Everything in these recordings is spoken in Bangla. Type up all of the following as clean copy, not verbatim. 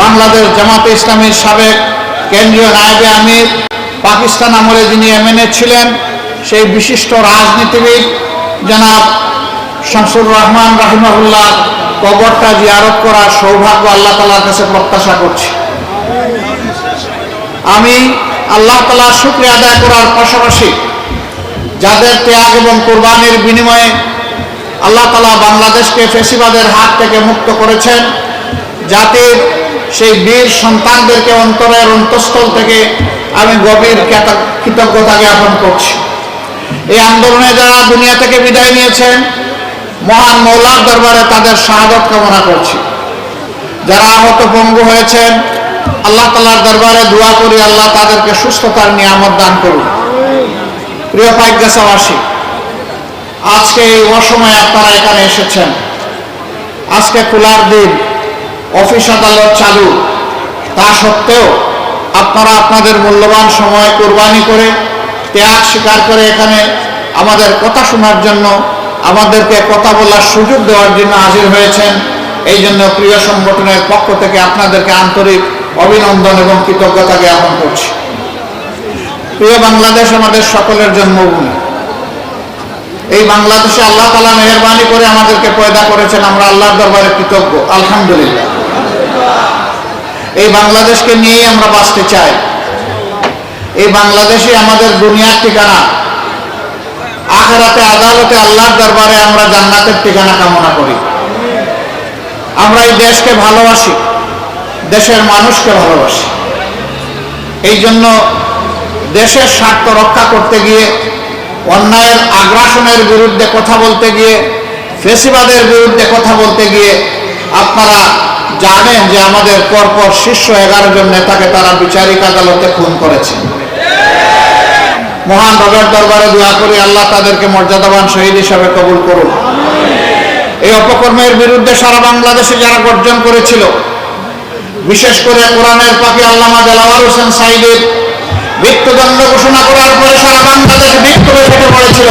বাংলাদেশ জামাতে ইসলামীর সাবেক কেন্দ্রীয় নায়েবে আমির, পাকিস্তান আমলে যিনি এমএনএ ছিলেন, সেই বিশিষ্ট রাজনীতিবিদ জনাব শামসুর রহমান রাহিমাহুল্লাহ কবরটা জিয়ারত করার সৌভাগ্য আল্লাহ তাআলার কাছে প্রত্যাশা করছি। আমি আল্লাহ তাআলার শুকরিয়া আদায় করার পাশাপাশি যাদের ত্যাগ এবং কোরবানির বিনিময়ে আল্লাহ তাআলা বাংলাদেশকে ফ্যাসিবাদের হাত থেকে মুক্ত করেছেন, জাতির সেই বীর সন্তানদেরকে অন্তরের অন্তঃস্থল থেকে আমি গভীর কৃতজ্ঞতা জ্ঞাপন করছি। এই আন্দোলনে যারা দুনিয়া থেকে বিদায় নিয়েছেন, মহান মওলার দরবারে তাদের শাহাদত কামনা করছি। যারা আহত পঙ্গু হয়েছেন, আল্লাহ তাআলার দরবারে দোয়া করি আল্লাহ তাদেরকে সুস্থতার নিয়ামত দান করুন। প্রিয় পাইকগাছাবাসী, আজকে এই অসময়ে আপনারা এখানে এসেছেন। আজকে খোলার দিন, অফিস আদালত চালু, তা সত্ত্বেও আপনারা আপনাদের মূল্যবান সময় কোরবানি করে ত্যাগ স্বীকার করে এখানে আমাদের কথা শোনার জন্য, আমাদেরকে কথা বলার সুযোগ দেওয়ার জন্য হাজির হয়েছেন। এই জন্য প্রিয় সংগঠনের পক্ষ থেকে আপনাদেরকে আন্তরিক অভিনন্দন এবং কৃতজ্ঞতা জ্ঞাপন করছি। প্রিয় বাংলাদেশ আমাদের সকলের জন্মভূমি। এই বাংলাদেশে আল্লাহ তাআলা মেহেরবানি করে আমাদেরকে পয়দা করেছেন, আমরা আল্লাহর দরবারে কৃতজ্ঞ, আলহামদুলিল্লাহ। এই বাংলাদেশকে নিয়েই আমরা বাঁচতে চাই। এই বাংলাদেশই আমাদের দুনিয়ার ঠিকানা, আখিরাতে আদালতে আল্লাহর দরবারে আমরা জান্নাতের ঠিকানা কামনা করি। আমরা এই দেশকে ভালোবাসি, দেশের মানুষকে ভালোবাসি। এই জন্য দেশের স্বার্থ রক্ষা করতে গিয়ে, অন্যায়ের আগ্রাসনের বিরুদ্ধে কথা বলতে গিয়ে, ফ্যাসিবাদের বিরুদ্ধে কথা বলতে গিয়ে আপনারা জানেন যে আমাদের পরপর শীর্ষ 11 জন নেতাকে তারা বিচারিক আদালতে খুন করেছে। মহান রবের দরবারে দোয়া করি আল্লাহ তাদেরকে মর্যাদাবান শহীদ হিসাবে কবুল করুন। এই অপকর্মের বিরুদ্ধে সারা বাংলাদেশে যারা গর্জন করেছিল, বিশেষ করে কোরআনের পাখি আল্লামা দেলাওয়ার হোসেন সাঈদীর মৃত্যুদণ্ড ঘোষণা করার পরে সারা বাংলাদেশ বিক্ষোভে ফেটে পড়েছিল।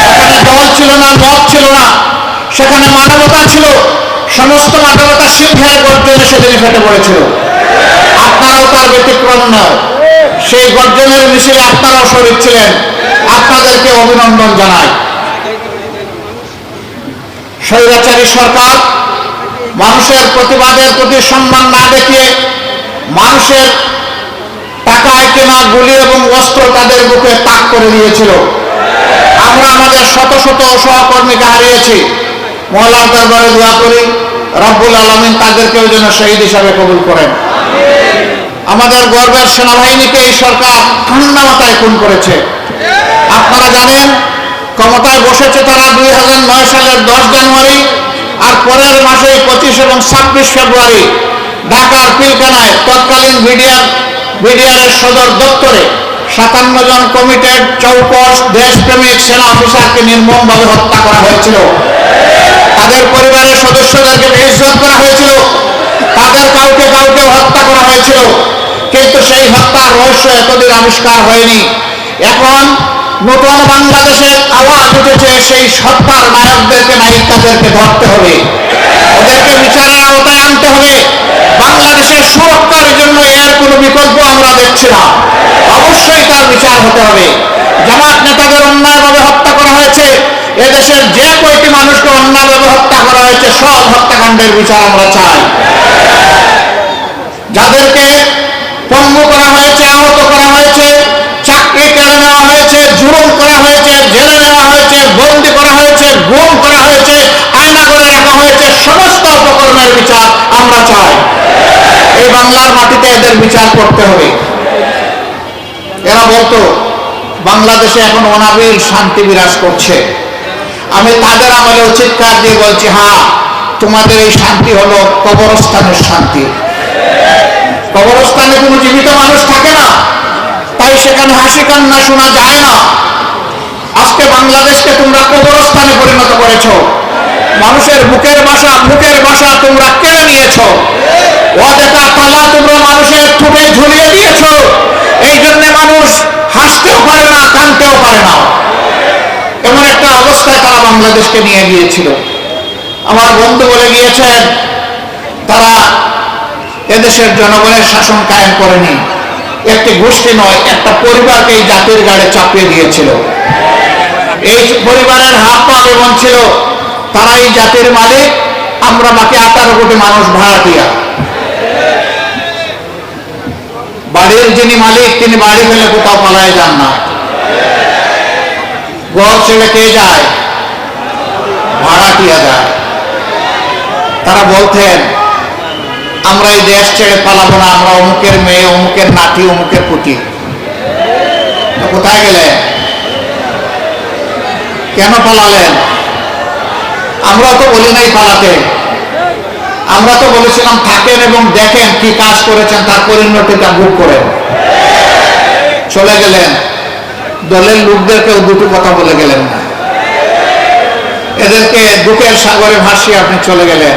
সেখানে দল ছিল না, মত ছিল না, সেখানে মানবতা ছিল। সমস্ত মানবতা সিংহের গর্জনে সেদিন ফেটে পড়েছিল। আপনারাও তার ব্যতিক্রম নয়। সেই গর্জনের মিছিলে আপনারাও শরীক ছিলেন। আপনাদেরকে অভিনন্দন জানাই। স্বৈরাচারী সরকার মানুষের প্রতিবাদের প্রতি সম্মান না দেখিয়ে মানুষের টাকায় কেনা গুলি এবং অস্ত্র তাদের বুকে তাক করে দিয়েছিল। আমরা আমাদের শত শত সহকর্মীকে হারিয়েছি। মওলার দরবারে দোয়া করি রব্বুল আলামিন তাদেরকেও যেন শহীদ হিসাবে কবুল করেন। আমাদের গর্বের সেনাবাহিনীকে এই সরকার ঠান্ডা মাথায় খুন করেছে। আপনারা জানেন ক্ষমতায় বসেছে তারা 2009 সালের 10 জানুয়ারি, আর পরের মাসে 25 এবং 26 ফেব্রুয়ারি ঢাকার পিলখানায় তৎকালীন বিডিআরের সদর দপ্তরে 57 জন কমিটেড চৌকস দেশপ্রেমিক সেনা অফিসারকে নির্মমভাবে হত্যা করা হয়েছিল। তাদের পরিবারের সদস্যদেরকে বেইজ্জত করা হয়েছিল, তাদের কাউকে হত্যা করা হয়েছিল। কিন্তু সেই হত্যার রহস্য এতদিন আবিষ্কার হয়নি। এখন নতুন বাংলাদেশের আওয়াজ উঠেছে, সেই হত্যার নায়কদেরকে, নায়িকাদেরকে ধরতে হবে, ওদেরকে বিচারের আওতায় আনতে হবে। বাংলাদেশের সুরক্ষার জন্য এর কোনো বিকল্প আমরা দেখছি না। অবশ্যই তার বিচার হতে হবে। জামাত নেতাদের অন্যায়ভাবে হত্যা করা হয়েছে। এদেশের যে কয়টি মানুষকে অন্যায়ভাবে হত্যা করা হয়েছে সব হত্যাকাণ্ডের বিচার আমরা চাই। যাদেরকে পঙ্গু করা হয়েছে, আহত করা হয়েছে, চাকরি কেড়ে নেওয়া হয়েছে, জুলুম করা হয়েছে, জেলে নেওয়া হয়েছে, বন্দী করা হয়েছে, গুম করা হয়েছে, আয়না করে রাখা হয়েছে, সমস্ত অপকর্মের বিচার আমরা চাই। এই বাংলার মাটিতে এদের বিচার করতে হবে। এরা বলতো বাংলাদেশে এখন অনাবিল শান্তি বিরাজ করছে। আমি তাদের আমলেও চিৎকার দিয়ে বলছি, হ্যাঁ, তোমাদের এই শান্তি হলো কবরস্থানের শান্তি। কবরস্থানে কোনো জীবিত মানুষ থাকে না, তাই সেখানে হাসি কান্না শোনা যায় না। আজকে বাংলাদেশকে তোমরা কবরস্থানে পরিণত করেছো। মানুষের বুকের বাসা তোমরা কেড়ে নিয়েছো। অযথা তালা তোমরা মানুষের ঠোঁটে ঝুলিয়ে দিয়েছো। এই জন্য মানুষ হাসতেও পারে না, কাঁদতেও পারে না। এমন একটা অবস্থায় তারা বাংলাদেশকে নিয়ে গিয়েছিল। আমার বন্ধু বলে গিয়েছেন, তারা এদেশের জনগণের শাসন কায়েম করেনি, একটি গোষ্ঠী নয়, একটা পরিবারকে এই জাতির গাড়ে চাপিয়ে দিয়েছিল। এই পরিবারের হাত পা এমন ছিল, তারা এই জাতির মালিক, আমরা বাকি 18 কোটি মানুষ ভাড়াটিয়া। বাড়ির যিনি মালিক তিনি বাড়ি ফেলে কোথাও পালায় যান না। ঘর ছেড়ে কে যায়? ভাড়াটিয়া যায়। তারা বলতেন আমরা এই দেশ ছেড়ে পালাবো না, আমরা অমুকের মেয়ে, অমুকের নাতি, অমুকের পুতি। কোথায় গেলেন? কেন পালালেন? আমরা তো বলি নাই পালাতে, আমরা তো বলেছিলাম থাকেন এবং দেখেন কি কাজ করেছেন, তার পরিণতিটা ভোগ করেন। চলে গেলেন, দলের লোকদেরকেও দুটো কথা বলে গেলেন না, এদেরকে দুঃখের সাগরে ভাসিয়ে আপনি চলে গেলেন।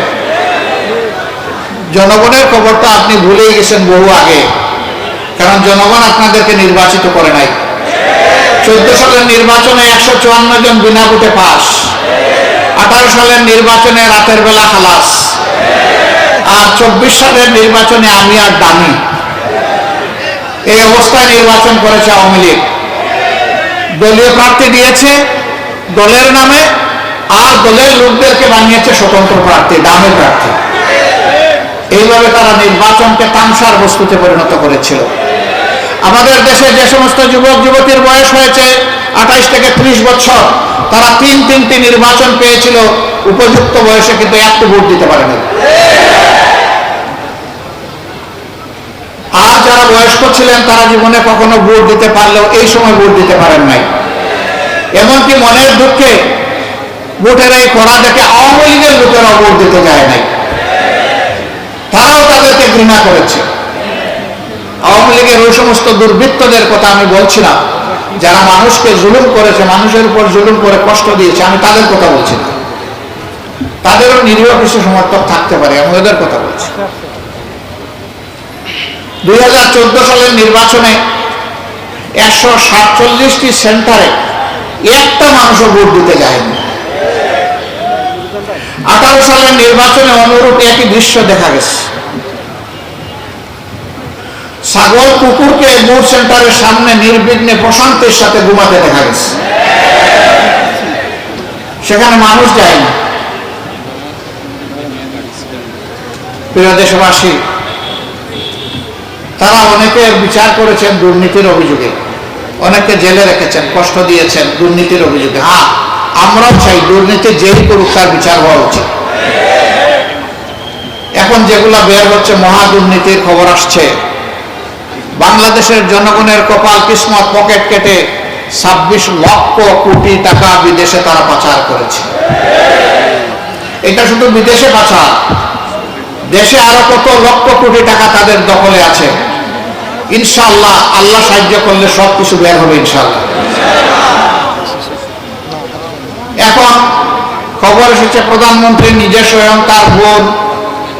জনগণের খবরটা আপনি ভুলেই গেছেন বহু আগে, কারণ জনগণ আপনাদেরকে নির্বাচিত করে নাই। 14 সালের নির্বাচনে 154 জন বিনা ভোটে পাস, 18 সালের নির্বাচনে রাতের বেলা খালাস, আর 24 সালের নির্বাচনে আমি আর দামি। এই অবস্থায় নির্বাচন করেছে আওয়ামী লীগ। দলীয় প্রার্থী দিয়েছে দলের নামে, আর দলের লোকদেরকে বানিয়েছে স্বতন্ত্র প্রার্থী, দামের প্রার্থী। এইভাবে তারা নির্বাচনকে তামসার বস্তুতে পরিণত করেছিল। আমাদের দেশে যে সমস্ত যুবক যুবতীর বয়স হয়েছে 28 থেকে 30 বছর, তারা তিনটি নির্বাচন পেয়েছিল উপযুক্ত বয়সে, কিন্তু একটু ভোট দিতে পারেনি। আর যারা বয়স্ক ছিলেন তারা জীবনে কখনো ভোট দিতে পারলেও এই সময় ভোট দিতে পারেন নাই। এমনকি মনের দুঃখে ভোটের এই কড়া দেখে আওয়ামী লীগের লোকেরা ভোট দিতে যায় নাই, তারাও তাদেরকে ঘৃণা করেছে। আওয়ামী লীগের ওই সমস্ত দুর্বৃত্তদের কথা আমি বলছি না, যারা মানুষকে জুলুম করেছে, মানুষের উপর জুলুম করে কষ্ট দিয়েছে, আমি তাদের কথা বলছি না। তাদেরও নিরীহ কিছু সমর্থক থাকতে পারে, আমি ওদের কথা বলছি। 2014 সালের নির্বাচনে 147টি সেন্টারে একটা মানুষও ভোট দিতে যায়নি। 18 সালের নির্বাচনে অনুরূপ একই দৃশ্য দেখা গেছে। ছাগল কুকুরকে ভোট সেন্টারের সামনে নির্বিঘ্নে প্রশান্তির সাথে ঘুমাতে দেখা গেছে, সেখানে মানুষ যায় না। প্রিয় দেশবাসী, তারা অনেকের বিচার করেছেন দুর্নীতির অভিযোগে, অনেকে জেলে রেখেছেন, কষ্ট দিয়েছেন দুর্নীতির অভিযোগে। হ্যাঁ, আমরাও চাই দুর্নীতি যেই করুক তার বিচার হওয়া উচিত। এখন যেগুলা বের হচ্ছে মহা দুর্নীতির খবর আসছে, বাংলাদেশের জনগণের কপাল কিসমত পকেট কেটে 26 লক্ষ কোটি টাকা বিদেশে তারা পাচার করেছে। এটা শুধু বিদেশে পাচার, দেশে আরো কত লক্ষ কোটি টাকা তাদের দখলে আছে। ইনশাআল্লাহ আল্লাহ সাহায্য করলে সবকিছু বের হবে ইনশাআল্লাহ। এখন খবর এসেছে প্রধানমন্ত্রী নিজে স্বয়ং, তার বোন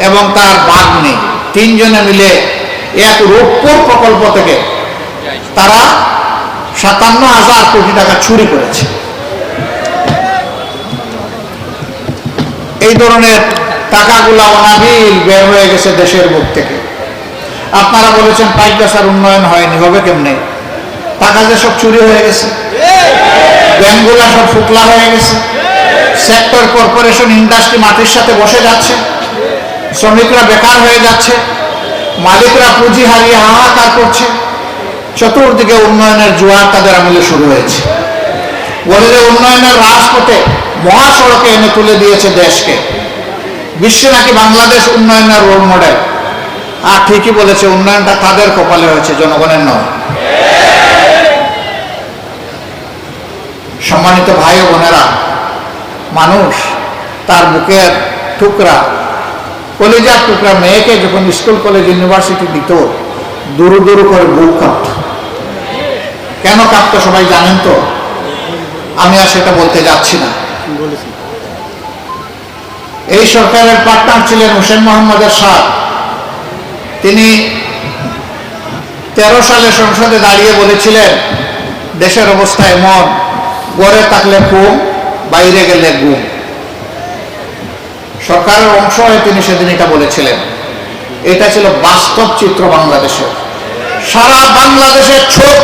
এবং তার ভাগ্নে, তিনজনে মিলে এক রূপপুর প্রকল্প থেকে তারা 57,000 কোটি টাকা চুরি করেছে। এই ধরনের টাকাগুলা অনাবিল বের হয়ে গেছে দেশের বুক থেকে। আপনারা বলেছেন 5 পয়সার উন্নয়ন হয়নি, হবে কেমনে? টাকা যে সব চুরি হয়ে গেছে, ব্যাংকগুলা সব ফুকলা হয়ে গেছে, সেক্টর কর্পোরেশন ইন্ডাস্ট্রি মাটির সাথে বসে যাচ্ছে, শ্রমিকরা বেকার হয়ে যাচ্ছে, মালিকরা পুঁজি হারিয়ে হাহাকার করছে, চতুর্দিকে উন্নয়নের জোয়ার তাদের আমলে শুরু হয়েছে। বলে যে উন্নয়নের রাজপথে মহাসড়কে এনে তুলে দিয়েছে দেশকে, বিশ্বে নাকি বাংলাদেশ উন্নয়নের রোল মডেল। আর ঠিকই বলেছে, উন্নয়নটা তাদের কপালে হয়েছে, জনগণের নয়। সম্মানিত ভাই ও বোনেরা, মানুষ তার বুকের টুকরা, কলেজার টুকরা মেয়েকে যখন স্কুল কলেজ ইউনিভার্সিটি দিত, দুরু দুরু করে বুক কাঁপত। কেন কাঁপত সবাই জানেন তো? আমি আর সেটা বলতে যাচ্ছি না। এই সরকারের পার্টনার ছিলেন হোসেন মোহাম্মদ এরশাদ। তিনি 13 সালে সংসদে দাঁড়িয়ে বলেছিলেন, দেশের অবস্থা এমন, ঘরে থাকলে ঘুম, বাইরে গেলে ঘুম। সরকারের অংশ হয়ে তিনি সেদিন এটা বলেছিলেন। এটা ছিল বাস্তব চিত্র বাংলাদেশের। সারা বাংলাদেশের ছোট